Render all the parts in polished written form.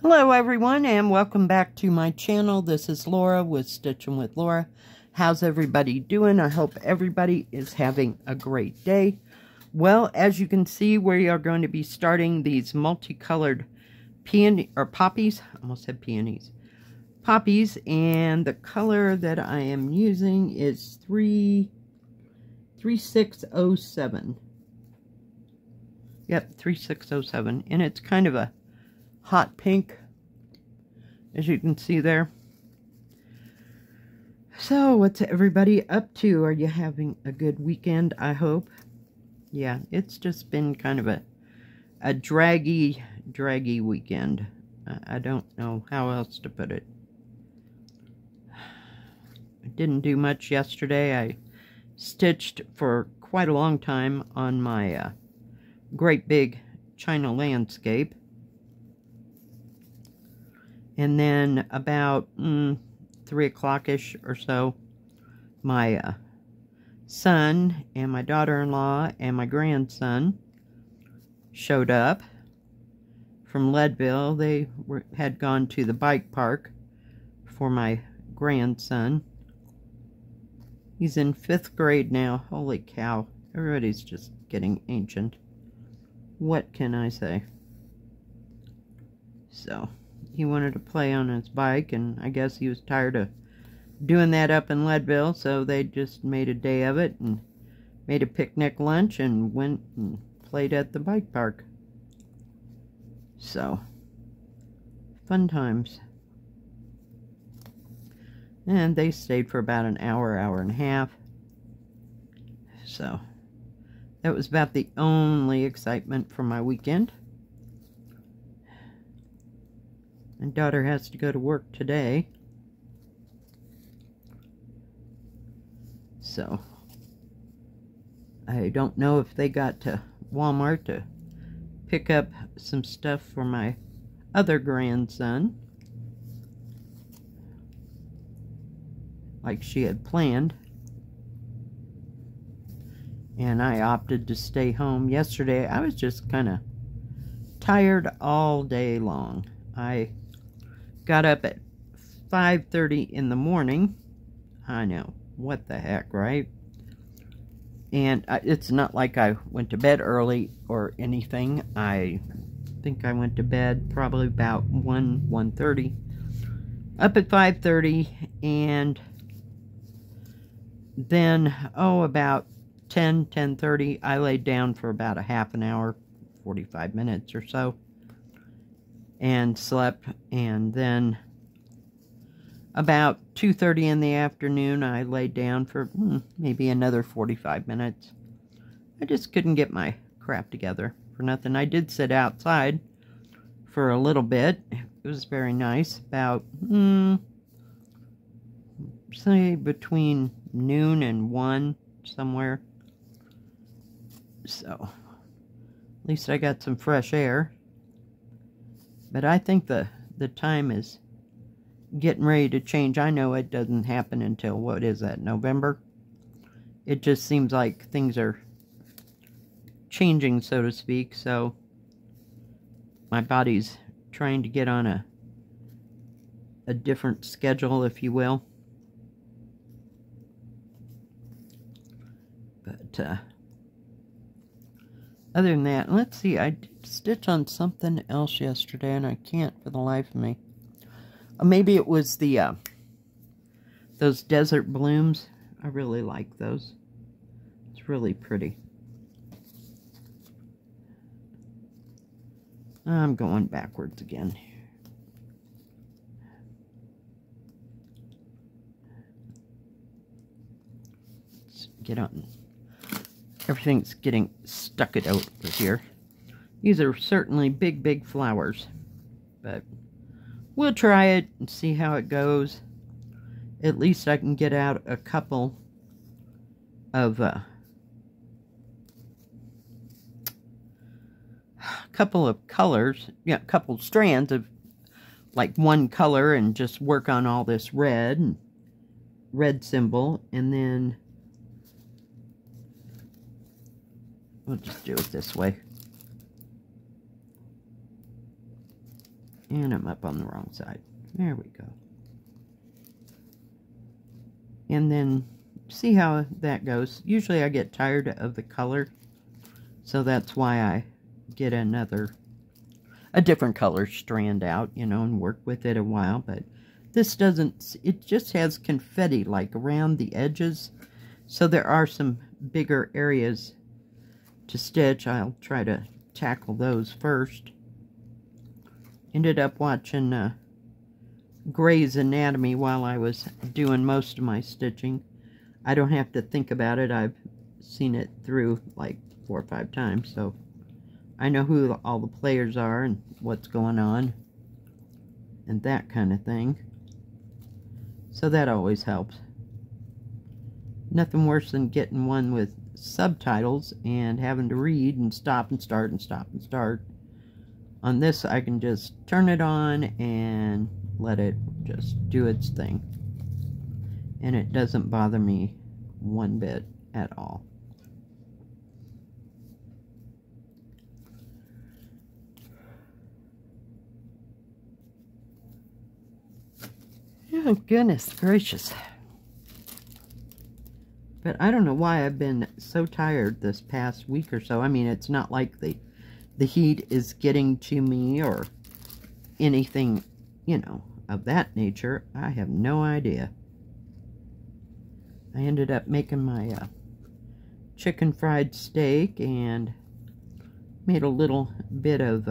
Hello everyone and welcome back to my channel. This is Laura with Stitchin with Laura. How's everybody doing? I hope everybody is having a great day. Well, as you can see, we are going to be starting these multicolored poppies. I almost said peonies. Poppies, and the color that I am using is 3607. Yep, 3607, and it's kind of a hot pink, as you can see there. So, what's everybody up to? Are you having a good weekend, I hope? Yeah, it's just been kind of a draggy weekend. I don't know how else to put it. I didn't do much yesterday. I stitched for quite a long time on my great big China landscape. And then about 3 o'clock-ish or so, my son and my daughter-in-law and my grandson showed up from Leadville. They had gone to the bike park for my grandson. He's in 5th grade now. Holy cow. Everybody's just getting ancient. What can I say? So he wanted to play on his bike, and I guess he was tired of doing that up in Leadville, so they just made a day of it and made a picnic lunch and went and played at the bike park. So, fun times. And they stayed for about an hour, hour and a half. So, that was about the only excitement for my weekend. My daughter has to go to work today. So, I don't know if they got to Walmart to pick up some stuff for my other grandson, like she had planned. And I opted to stay home. Yesterday, I was just kind of tired all day long. I got up at 5:30 in the morning. I know, what the heck, right? And it's not like I went to bed early or anything. I think I went to bed probably about 1:30. Up at 5:30, and then, about 10:30, I laid down for about a half an hour, 45 minutes or so, and slept. And then about 2:30 in the afternoon, I laid down for maybe another 45 minutes. I just couldn't get my crap together for nothing. I did sit outside for a little bit. It was very nice. About, say, between noon and 1, somewhere. So, at least I got some fresh air. But I think the time is getting ready to change. I know it doesn't happen until, what is that, November? It just seems like things are changing, so to speak. So, my body's trying to get on a different schedule, if you will. But, other than that, let's see, I did stitch on something else yesterday, and I can't for the life of me. Maybe it was the, those desert blooms. I really like those. It's really pretty. I'm going backwards again. Let's get on. Everything's getting stuck it out over here. These are certainly big flowers, but we'll try it and see how it goes. At least I can get out a couple of colors, yeah, a couple strands of like one color, and just work on all this red symbol, and then we'll just do it this way. And I'm up on the wrong side. There we go. And then see how that goes. Usually I get tired of the color, so that's why I get a different color strand out, you know, and work with it a while. But this doesn't, it just has confetti like around the edges, so there are some bigger areas to stitch. I'll try to tackle those first. Ended up watching Grey's Anatomy while I was doing most of my stitching. I don't have to think about it. I've seen it through like 4 or 5 times, so I know who all the players are and what's going on and that kind of thing. So that always helps. Nothing worse than getting one with subtitles and having to read and stop and start and stop and start. On this, I can just turn it on and let it just do its thing. And it doesn't bother me one bit at all. Oh, goodness gracious. But I don't know why I've been so tired this past week or so. I mean, it's not like the heat is getting to me or anything, you know, of that nature. I have no idea. I ended up making my chicken fried steak and made a little bit of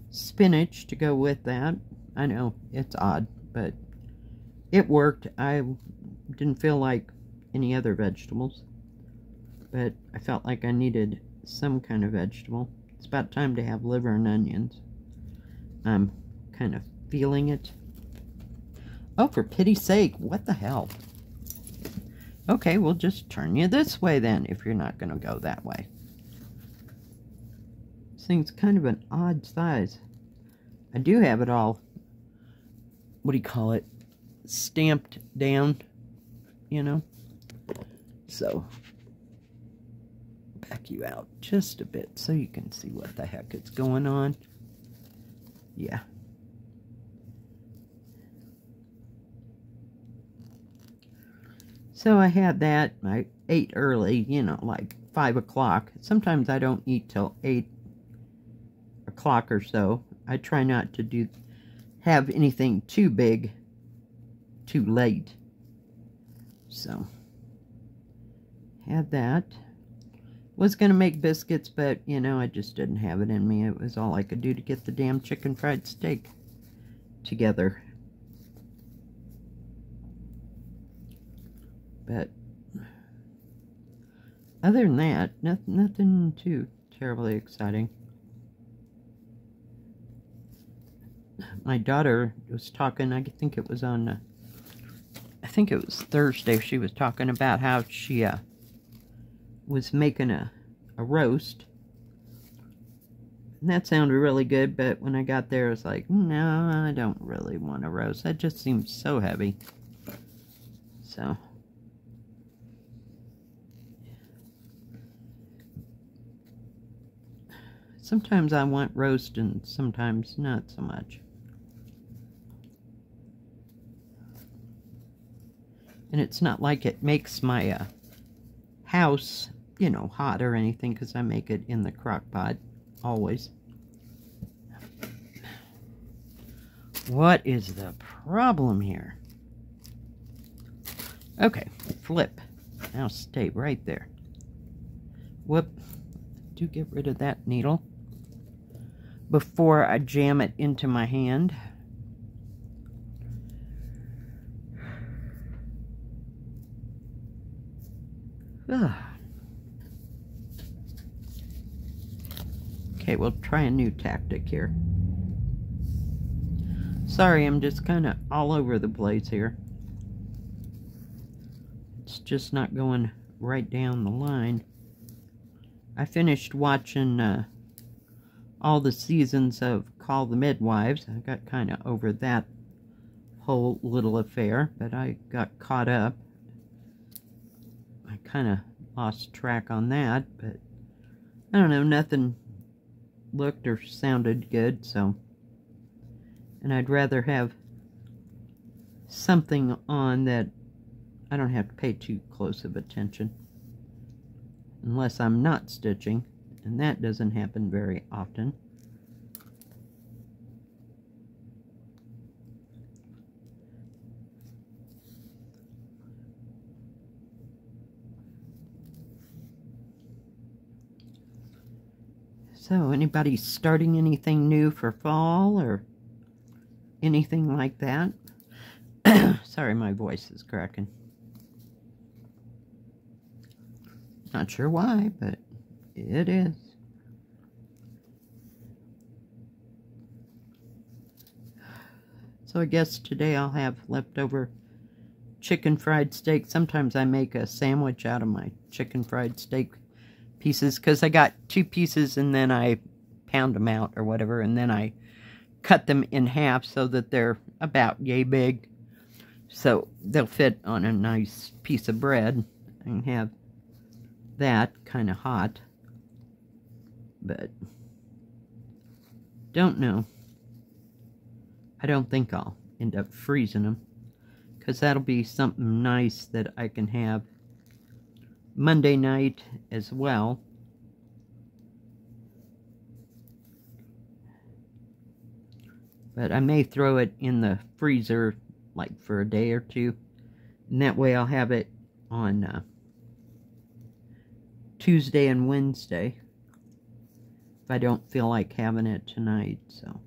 spinach to go with that. I know, it's odd, but it worked. I didn't feel like any other vegetables, but I felt like I needed some kind of vegetable. It's about time to have liver and onions. I'm kind of feeling it. Oh, for pity's sake, what the hell? Okay, we'll just turn you this way then, if you're not going to go that way. This thing's kind of an odd size. I do have it all, what do you call it, stamped down, you know? So, back you out just a bit so you can see what the heck is going on. Yeah. So I had that. I ate early, you know, like 5 o'clock. Sometimes I don't eat till 8 o'clock or so. I try not to have anything too big too late. So, had that. Was going to make biscuits, but, you know, I just didn't have it in me. It was all I could do to get the damn chicken fried steak together. But, other than that, nothing too terribly exciting. My daughter was talking, I think it was on, I think it was Thursday, she was talking about how she, was making a roast. And that sounded really good, but when I got there, I was like, no, I don't really want a roast. That just seems so heavy. So. Sometimes I want roast and sometimes not so much. And it's not like it makes my house, you know, hot or anything, because I make it in the crock pot always. What is the problem here? Okay, flip. Now stay right there. Whoop. Do get rid of that needle before I jam it into my hand. Ugh. Okay, we'll try a new tactic here. Sorry, I'm just kind of all over the place here. It's just not going right down the line. I finished watching all the seasons of Call the Midwives. I got kind of over that whole little affair, but I got caught up. I kind of lost track on that, but I don't know, nothing looked or sounded good, so And I'd rather have something on that I don't have to pay too close of attention. Unless I'm not stitching, and that doesn't happen very often. So, anybody starting anything new for fall or anything like that? Sorry, my voice is cracking. Not sure why, but it is. So I guess today I'll have leftover chicken fried steak. Sometimes I make a sandwich out of my chicken fried steak pieces, because I got 2 pieces and then I pound them out or whatever, and then I cut them in half so that they're about yay big, so they'll fit on a nice piece of bread. I can have that kind of hot, but don't know. I don't think I'll end up freezing them, because that'll be something nice that I can have Monday night as well. But I may throw it in the freezer like for a day or two, and that way I'll have it on Tuesday and Wednesday if I don't feel like having it tonight. So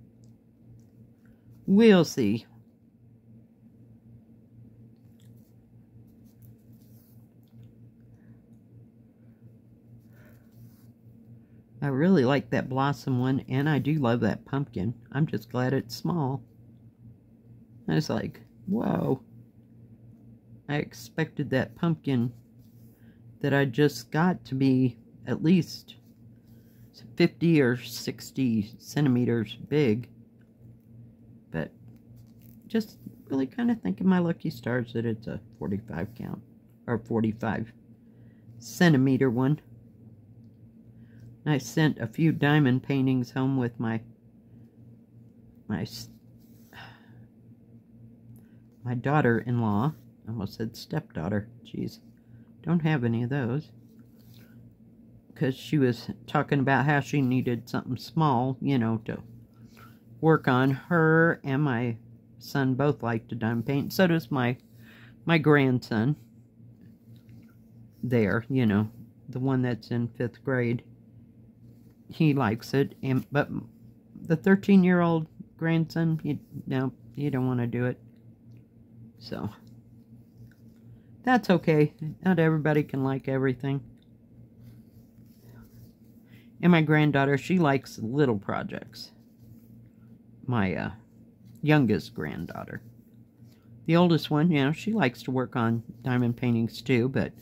we'll see. I really like that blossom one, and I do love that pumpkin. I'm just glad it's small. I was like, whoa. I expected that pumpkin that I just got to be at least 50 or 60 centimeters big. But just really kind of thinking my lucky stars that it's a 45 count, or 45 centimeter one. I sent a few diamond paintings home with my daughter-in-law. I almost said stepdaughter. Jeez. Don't have any of those. Because she was talking about how she needed something small, you know, to work on. Her and my son both like to diamond paint. So does my grandson. There, you know, the one that's in 5th grade. He likes it, but the 13-year-old grandson, he don't want to do it. So that's okay. Not everybody can like everything. And my granddaughter, she likes little projects. My youngest granddaughter. The oldest one, you know, she likes to work on diamond paintings too, but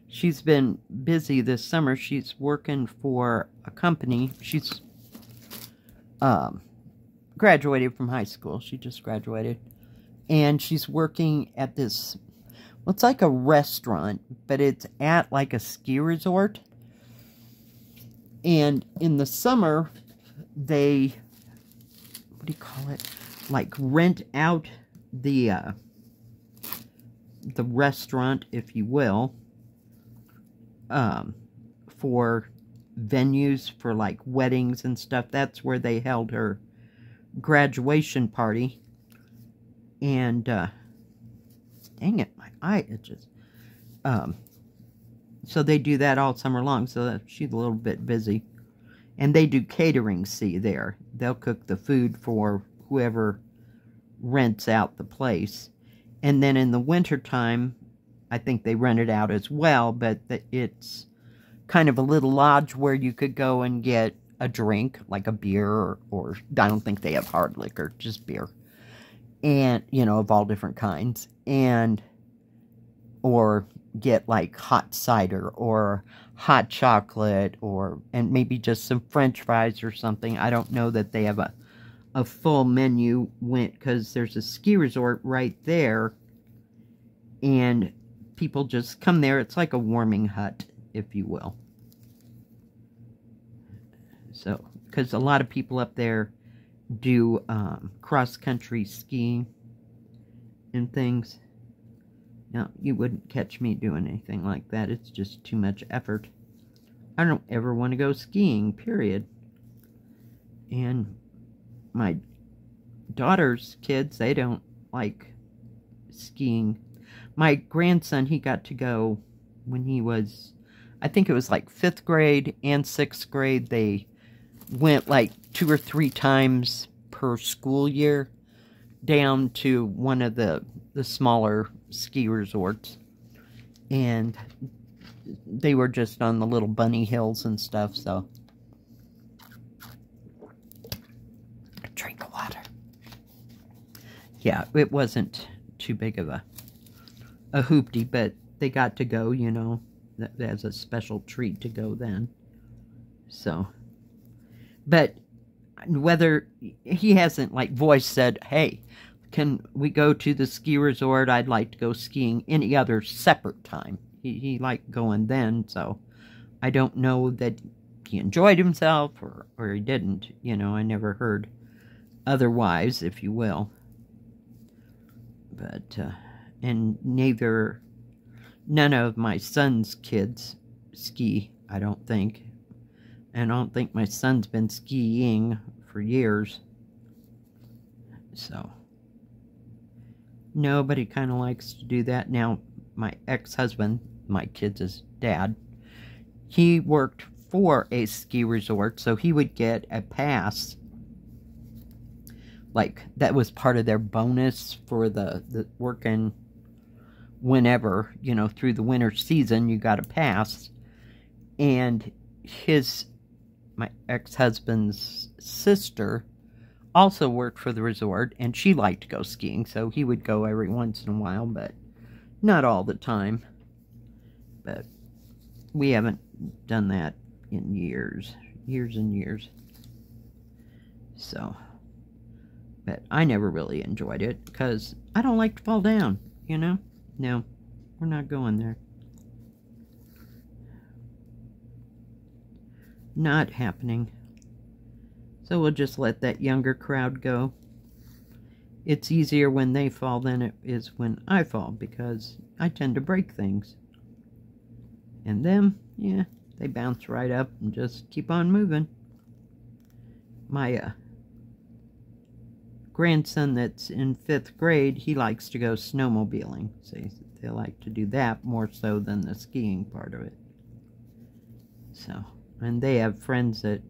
she's been busy this summer. She's working for a company. She's graduated from high school. She just graduated. And she's working at this, well, it's like a restaurant, but it's at like a ski resort. And in the summer, they, what do you call it? Like rent out the restaurant, if you will, for venues for like weddings and stuff. That's where they held her graduation party. And dang it, my eye itches. So they do that all summer long, so she's a little bit busy. And they do catering, see, there. They'll cook the food for whoever rents out the place. And then in the wintertime, I think they rent it out as well, but it's kind of a little lodge where you could go and get a drink, like a beer, or I don't think they have hard liquor, just beer. And, you know, of all different kinds. And, or get like hot cider or hot chocolate, and maybe just some French fries or something. I don't know that they have a full menu, because there's a ski resort right there, and people just come there. It's like a warming hut, if you will. So, because a lot of people up there do cross-country skiing and things. No, you wouldn't catch me doing anything like that. It's just too much effort. I don't ever want to go skiing, period. And my daughter's kids, they don't like skiing. My grandson, he got to go when he was, I think it was like 5th grade and 6th grade. They went like 2 or 3 times per school year down to one of the smaller ski resorts. And they were just on the little bunny hills and stuff, so. Drink of water. Yeah, it wasn't too big of a hoopty, but they got to go, you know, as a special treat to go then. So, but whether he hasn't like voice said, hey, can we go to the ski resort? I'd like to go skiing any other separate time. He liked going then, so I don't know that he enjoyed himself or he didn't. You know, I never heard otherwise, if you will. But, and none of my son's kids ski, I don't think. And I don't think my son's been skiing for years. So, nobody kind of likes to do that. Now, my ex-husband, my kids' dad, he worked for a ski resort, so he would get a pass. Like, that was part of their bonus for the working whenever, you know, through the winter season, you got a pass. And my ex-husband's sister also worked for the resort, and she liked to go skiing, so he would go every once in a while, but not all the time. But we haven't done that in years and years. So, but I never really enjoyed it, because I don't like to fall down, you know? No, we're not going there. Not happening. So we'll just let that younger crowd go. It's easier when they fall than it is when I fall, because I tend to break things. And them, yeah, they bounce right up and just keep on moving. My grandson that's in 5th grade, he likes to go snowmobiling. See, they like to do that more so than the skiing part of it. So, and they have friends that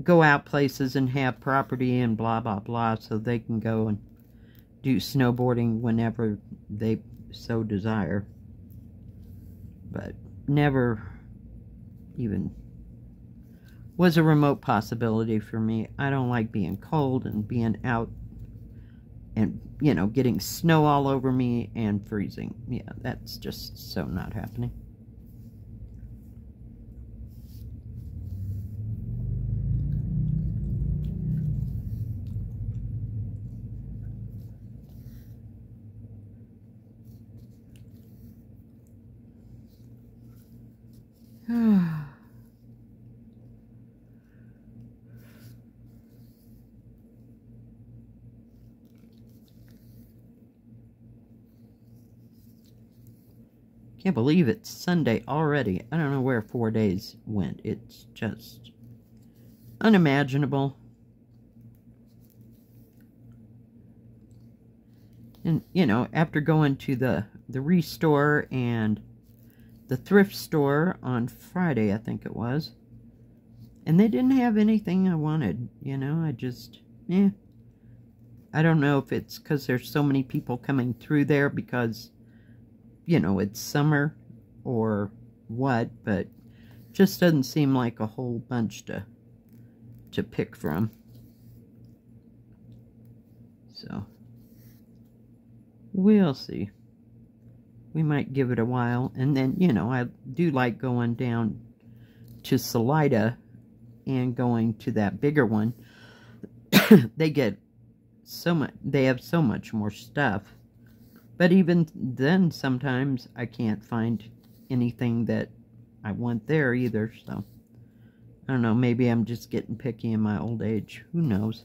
go out places and have property and blah, blah, blah, so they can go and do snowboarding whenever they so desire. But never even was a remote possibility for me. I don't like being cold and being out and, you know, getting snow all over me and freezing. Yeah, that's just so not happening. Can't believe it's Sunday already. I don't know where 4 days went. It's just unimaginable. And, you know, after going to the Restore and the thrift store on Friday, I think it was, and they didn't have anything I wanted, you know, I just, I don't know if it's because there's so many people coming through there because, you know, it's summer or what, but just doesn't seem like a whole bunch to pick from. So, we'll see. We might give it a while. And then, you know, I do like going down to Salida and going to that bigger one. They get so much, they have so much more stuff. But even then, sometimes I can't find anything that I want there either, so I don't know, maybe I'm just getting picky in my old age. Who knows?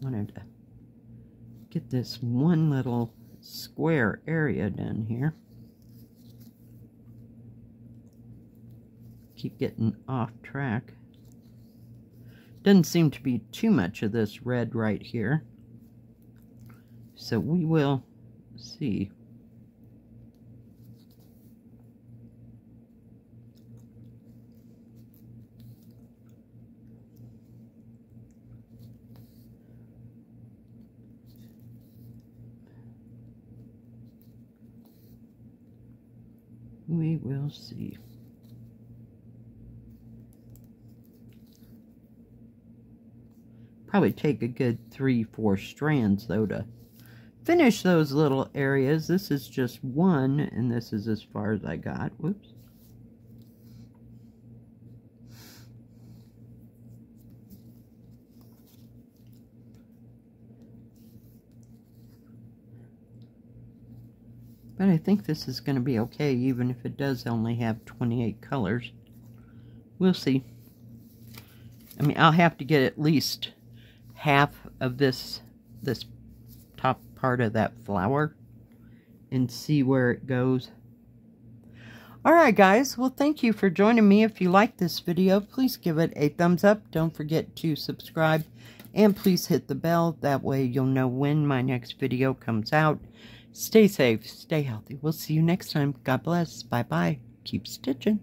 wanted to get this one little square area done here. Keep getting off track. Doesn't seem to be too much of this red right here, so we will see. We will see. Probably take a good 3-4 strands though to finish those little areas. This is just one, and this is as far as I got. Whoops. But I think this is going to be okay, even if it does only have 28 colors. We'll see. I mean, I'll have to get at least half of this top part of that flower and see where it goes. Alright guys, well thank you for joining me. If you like this video, please give it a thumbs up. Don't forget to subscribe, and please hit the bell. That way you'll know when my next video comes out. Stay safe, stay healthy. We'll see you next time. God bless. Bye bye. Keep stitching.